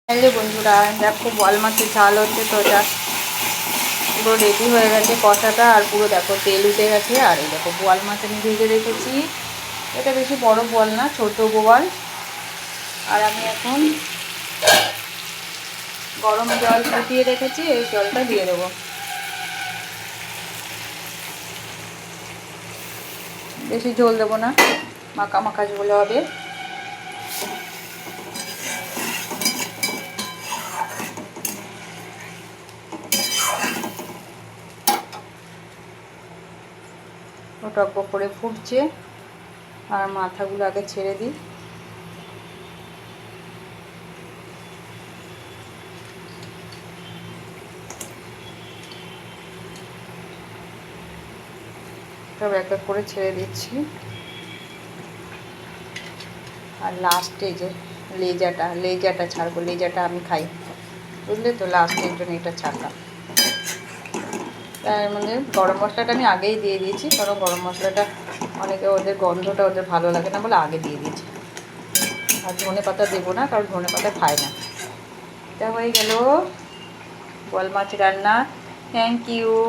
Hello বন্ধুরা, দেখো বোয়াল মাছের ঝাল হচ্ছে। তো এটা পুরো রেডি হয়ে গেছে কষাটা, আর পুরো দেখো তেল উঠে গেছে। আর এই দেখো বোয়াল মাছ আমি ভেজে রেখেছি। এটা বেশি বড় বোয়াল না, ছোট বোয়াল। আর আমি এখন গরম জল ফুটিয়ে রেখেছি, এই জলটা দিয়ে দেবো। বেশি ঝোল দেবো না, মাখা মাখা ঝোল হবে। টক করে ফুটছে, আর মাথাগুলো আগে ছেড়ে দিই। সব এক এক করে ছেড়ে দিচ্ছি। আর লাস্টে যে লেজাটা ছাড়বো, লেজাটা আমি খাই, বুঝলে তো, লাস্টের জন্য এটা ছাড়লাম। তার মধ্যে গরম মশলাটা আমি আগেই দিয়ে দিয়েছি, কারণ গরম মশলাটা অনেকে ওদের গন্ধটা ওদের ভালো লাগে না বলে আগে দিয়ে দিয়েছি। আর ধনে পাতা দেবো না, কারণ ধনে পাতা খায় না। এটা হয়ে গেল বোয়াল মাছ রান্না। Thank you.